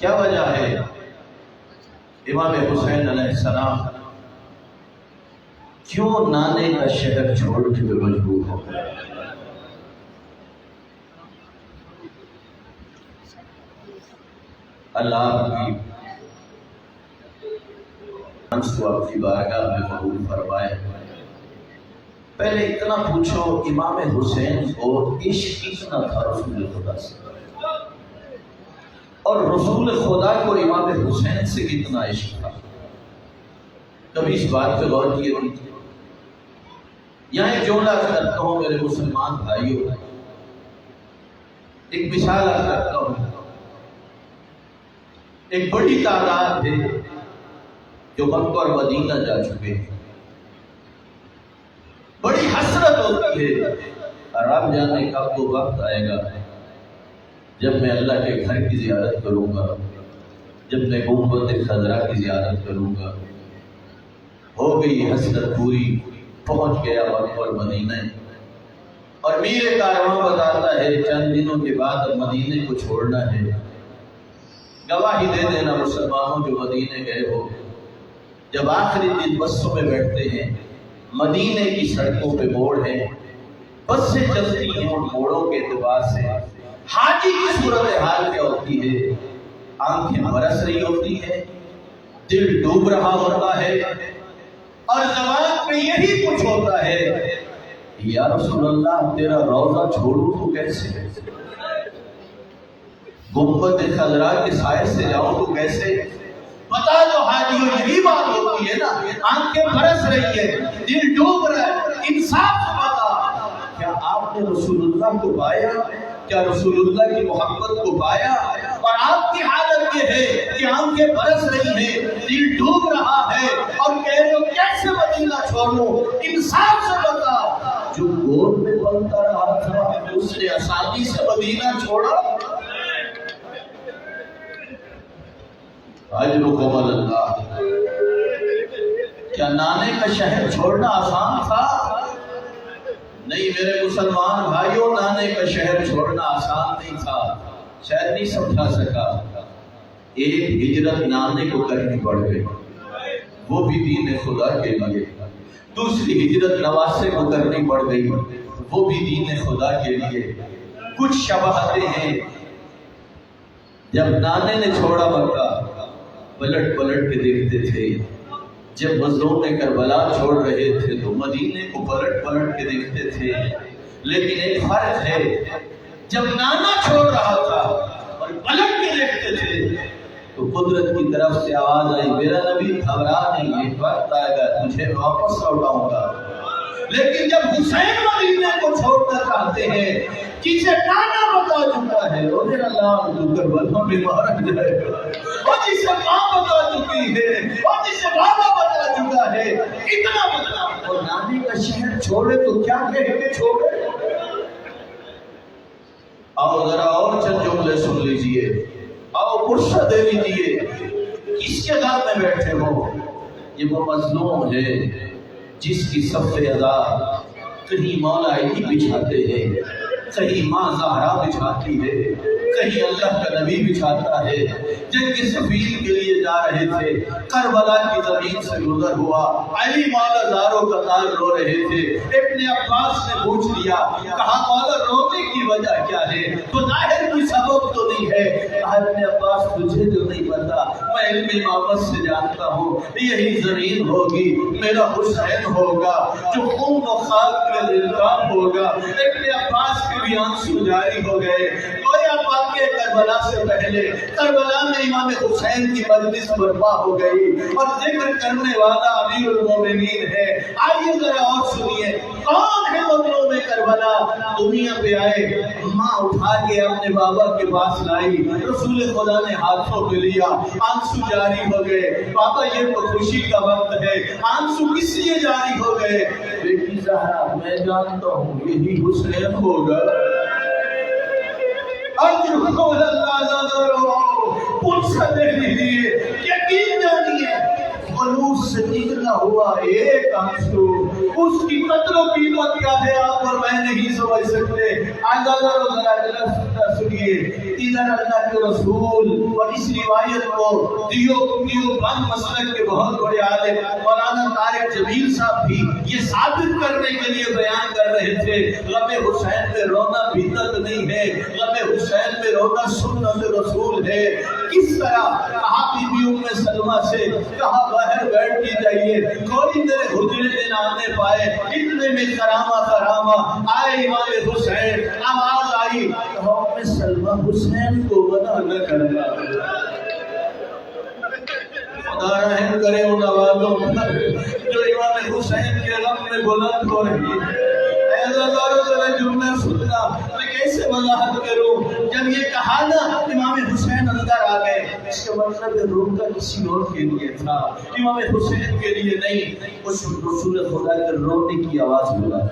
کیا وجہ ہے امام حسین علیہ السلام کیوں نانے کا شہر چھوڑ کے مجبور ہو گئے؟ اللہ آپ کی بارگاہ میں قبول فرمائے۔ پہلے اتنا پوچھو، امام حسین کو عشق کتنا تھا رسول خدا سے، اور رسول خدا کو امام حسین سے کتنا عشق تھا؟ کبھی اس بات پہ غور کیے تھے؟ یہاں ایک جملہ کرتا ہوں میرے مسلمان بھائیوں، ایک مثال کرتا ہوں۔ ایک بڑی تعداد ہے جو مکہ اور مدینہ جا چکے ہیں، بڑی حسرت ہوتی ہے، اور آپ جانے کا وہ وقت آئے گا جب میں اللہ کے گھر کی زیارت کروں گا، جب میں گنبد خضرا کی زیارت کروں گا۔ ہو گئی حسرت پوری، پہنچ گیا مکہ اور مدینہ، اور میر کارواں بتاتا ہے چند دنوں کے بعد اب مدینے کو چھوڑنا ہے۔ گواہی دے دینا مسلمانوں جو مدینے گئے ہو، جب آخری دن بسوں میں بیٹھتے ہیں، مدینے کی سڑکوں پہ موڑ ہیں، بسیں چلتی ہیں، اور موڑوں کے اعتبار سے حاجی کی صورتحال کیا ہوتی ہے؟ آنکھیں برس رہی ہوتی ہیں، دل ڈوب رہا ہوتا ہے، اور زبان پہ یہی کچھ ہوتا ہے، یا رسول اللہ تیرا روضہ چھوڑوں تو کیسے؟ گنبد خضرا کے سائے سے جاؤں تو کیسے؟ بتا دو حاجیوں، یہی بات ہوتی ہے نا، آنکھیں برس رہی ہے، دل ڈوب رہا ہے، انصاف سے بتا، کیا آپ نے رسول اللہ کو پایا؟ کیا رسول اللہ کی محبت کو پایا؟ اور آپ کی حالت یہ ہے کہ آنکھیں برس رہی ہیں، دل ڈوب رہا ہے، اور کہہ رہے ہو کیسے مدینہ چھوڑوں؟ انصاف سے بتا، جو گود میں پلتا رہا تھا اس نے آسانی سے مدینہ چھوڑا؟ اجرکم اللہ، کیا نانے کا شہر چھوڑنا آسان تھا؟ نہیں میرے مسلمان بھائیوں، نانے کا شہر چھوڑنا آسان نہیں تھا، شاید نہیں سمجھا سکا۔ ایک ہجرت نانے کو کرنی پڑ گئی، وہ بھی دین خدا کے لیے۔ دوسری ہجرت نواسے کو کرنی پڑ گئی، وہ بھی دین خدا کے لیے۔ کچھ شباہتیں ہیں، جب نانے نے چھوڑا مکہ، پلٹ پلٹ کے دیکھتے تھے، جب مظلوم کربلا چھوڑ رہے تھے تو مدینے کو پلٹ پلٹ کے دیکھتے تھے۔ لیکن ایک فرق ہے، جب نانا چھوڑ رہا تھا اور پلٹ کے دیکھتے تھے تو قدرت کی طرف سے آواز آئی، میرا نبی گھبرا نہیں، ایک وقت آئے گا تجھے واپس لوٹاؤں گا۔ لیکن جب حسین مدینے کو چھوڑنا چاہتے ہیں، جسے نانا بتا چکا ہے رضی اللہ عنہ کربلا میں مارا جائے گا، اور جسے ماں بتا چکی ہے، اور جسے بابا بتا چکا ہے، اتنا بتا، اور نانی کا شہر چھوڑے تو کیا کہہ کے چھوڑے؟ آؤ ذرا اور چند جملے سن لیجئے، آؤ پرسہ دے لیجئے، کس کے گھر میں بیٹھے ہو؟ یہ وہ مظلوم ہے جس کی صف ادا کہیں مولا علی بچھاتے ہیں، کہیں ماں زہرا بچھاتی ہے، کہیں اللہ کا نبی بچھاتا ہے۔ جنگ صفین کے لیے جا رہے تھے، کربلا کی زمین سے گزر ہوا، علی مولا زاروں قطار رو رہے تھے۔ ابن عباس نے پوچھ لیا، کہا مولا رونے کی وجہ کیا ہے؟ تو ظاہر کوئی سبب تو نہیں ہے؟ کہا ابن عباس تجھے جو نہیں پتا، میں علم امامت سے جانتا ہوں، یہی زمین ہوگی، میرا حسین ہوگا جو خون و خاک میں الزام ہوگا۔ ابن عباس کے بھی آنسو جاری ہو گئے۔ گویا واقعہ کربلا سے پہلے کربلا میں امام حسین کی مجلس برپا ہو گئی، اور ذکر کرنے والا امیر المومنین ہے۔ آئیے ذرا اور سنیے، کون ہے مظلوم کربلا؟ دنیا پہ آئے، ماں اٹھا کے اپنے بابا کے پاس لائی، رسول خدا نے ہاتھوں پہ لیا، آنسو جاری ہو گئے۔ بابا یہ تو خوشی کا وقت ہے، آنسو کس لیے جاری ہو گئے؟ بیٹی زہرا میں جانتا ہوں یہی حسین ہوگا۔ اجرکم اللہ نظرو، پرسہ دے لیجئے، یقین جانیے خلوص سے نکلا ہوا ایک آنسو اس کی قدر و قیمت کیا ہے آپ اور میں نہیں سمجھ سکتے۔ سنیے، ادھر اللہ کے رسول اور اس روایت کو دیوبند مسلک کے بہت بڑے عالم مولانا طارق جمیل صاحب بھی یہ ثابت کرنے کے لیے بیان کر رہے تھے، غم حسین میں رونا بدعت نہیں ہے، غم حسین میں رونا سنت رسول ہے۔ کس طرح کہا بی بی ام سلمہ سے، کہا باہر بیٹھ کے جائیے، کوئی میرے حجرے میں نہ آنے پائے، اتنے میں کرامہ آئے امام حسین، آواز آئی، کہا ام سلمہ حسین کو منع نہ کرنا۔ خدا رحم کرے ان آوازوں پر جو امام حسین کے غم میں بلند ہو رہی ہے۔ جملہ سننا میں کیسے وضاحت کروں؟ جب یہ کہا نا امام حسین اندر آ گئے، اس کا مطلب روکا کسی اور کے لیے تھا، امام حسین کے لیے نہیں۔ اس رسول خدا کے رونے کی آواز بلند،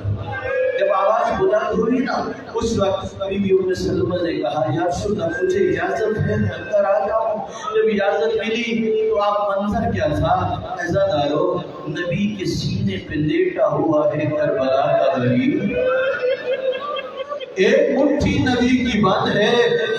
جب آواز بلند ہوئی نا، اس وقت بی بی ام سلمہ نے کہا یا رسول اللہ مجھے اجازت ہے میں اندر آ جاؤں۔ جب اجازت ملی تو آپ منظر کیا تھا عزادارو، نبی کے سینے پہ لیٹا ہوا ہے کربلا کا غریب، ایک مٹھی نبی کی بند ہے،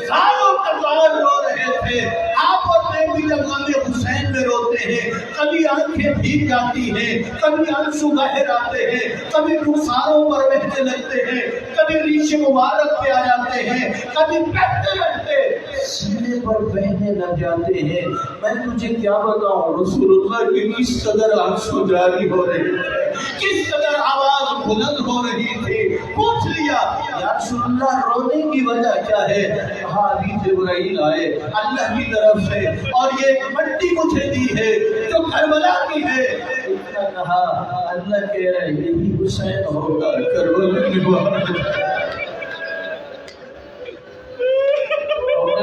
سالوں قطار رو رہے تھے۔ آپ اور میں بھی جب غم حسین میں روتے ہیں، کبھی آنکھیں بھیگ جاتی ہیں، کبھی آنسو باہر آتے ہیں، کبھی رخساروں پر بہنے لگتے ہیں، کبھی ریش مبارک پہ آ جاتے ہیں، کبھی بیٹھتے بیٹھتے سینے پر بہنے لگ جاتے ہیں۔ میں تجھے کیا بتاؤں رسول اللہ کی کس قدر آنسو جاری ہو رہے تھے، کس قدر آواز بلند ہو رہی تھی۔ پوچھ لیا یا رسول اللہ رونے کی وجہ کیا ہے؟ کہا ابھی جبرائیل آئے اللہ کی طرف سے اور یہ مٹی مجھے دی ہے جو کربلا کی ہے۔ اتنا کہا اللہ کہہ رہے یہی حسین ہوگا کربلا کی بات۔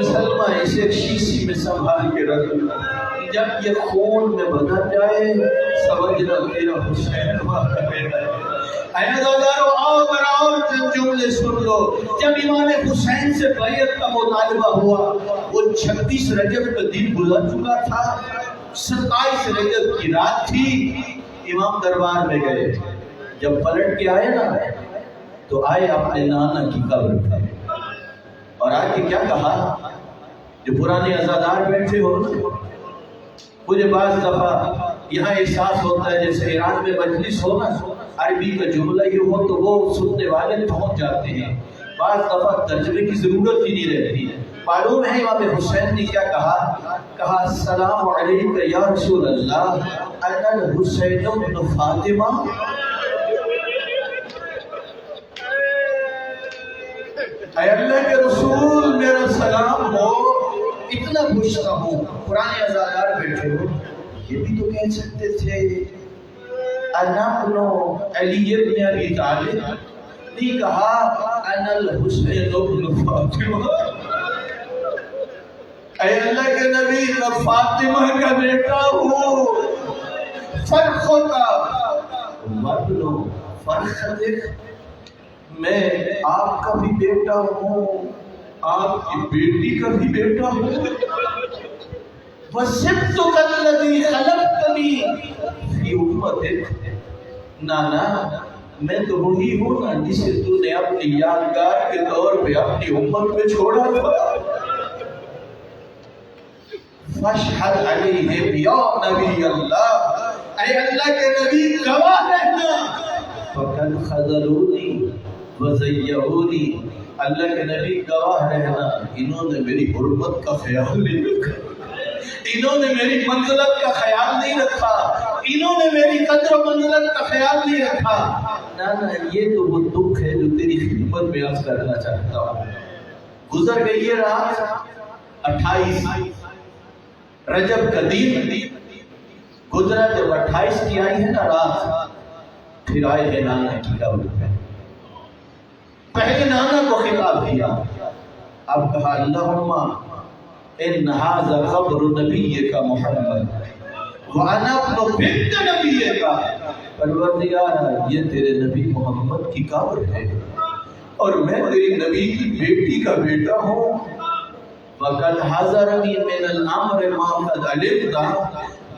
سلمہ اسے ایک شیشی میں سنبھال کے رکھ، جب یہ خون میں بدل جائے سمجھنا تیرا حسین واقع ہے۔ اور جملے سن لو، جب امام حسین سے بیعت کا مطالبہ ہوا، وہ 26 رجب کا دن گزر چکا تھا، 27 رجب کی رات تھی، امام دربار میں گئے، جب پلٹ کے آئے نا تو آئے اپنے نانا کی قبر پر، اور آ کے کیا کہا؟ جو پرانے عزادار بیٹھے ہو، مجھے بعض دفعہ یہاں احساس ہوتا ہے جیسے ایران میں مجلس ہو نا، عربی کا جملہ یہ ہو تو وہ سننے والے پہنچ جاتے ہیں، بعض دفعہ ترجمے کی ضرورت ہی نہیں رہتی۔ معلوم ہے امام حسین نے کیا کہا؟ کہا السلام علیکم یا رسول اللہ انا الحسین بن فاطمہ۔ اے اللہ کے رسول میرا سلام ہو، اتنا پوچھتا ہوں۔ پرانے عزادار بیٹھے ہو، یہ بھی تو کہہ سکتے تھے انا ابن علی بن ابی طالب، نہیں کہا انا الحسین بن فاطمہ۔ اے اللہ کے نبی میں فاطمہ کا بیٹا ہوں، فرق ہوتا مطلب فرق دیکھ، میں آپ کا بھی بیٹا ہوں، آپ کی بیٹی کا بھی بیٹا ہوں، وَسِبْتُكَ الَّذِي خَلَقْتَنِي فِي أُمَّتِكَ، نانا میں تو وہی ہوں نا جسے تو نے اپنی یادگار کے طور پہ اپنی امت میں چھوڑا تھا۔ فَاشْهَدْ عَلَيْهِمْ يَا نبی اللہ، اے اللہ کے نبی گواہ رہنا، فَقَدْ خَذَلُونِي وَزَيَّعُونِي، اللہ کے نبی گواہ رہنا انہوں نے میری حرمت کا خیال نہیں رکھا، انہوں نے میری منزلت کا خیال نہیں رکھا، انہوں نے میری قدر و منزلت کا خیال نہیں رکھا۔ نانا یہ تو وہ دکھ ہے جو تیری خدمت میں عرض کرنا چاہتا ہوں۔ گزر گئی یہ رات 28 رجب کا دن گزرا، جب 28 کی آئی ہے نا رات، پھر آئے ہیں نانا کی قبر پہ۔ پہلے نانا کو خطاب کیا، اب کہا اللہم ان ھذا قبر نبیک محمد وانا ابن بنت نبیک، پروردگار یہ تیرے نبی محمد کی قبر ہے اور میں تیری نبی کی بیٹی کا بیٹا ہوں۔ وقد حضرنی من الامر ما قد علمت،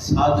7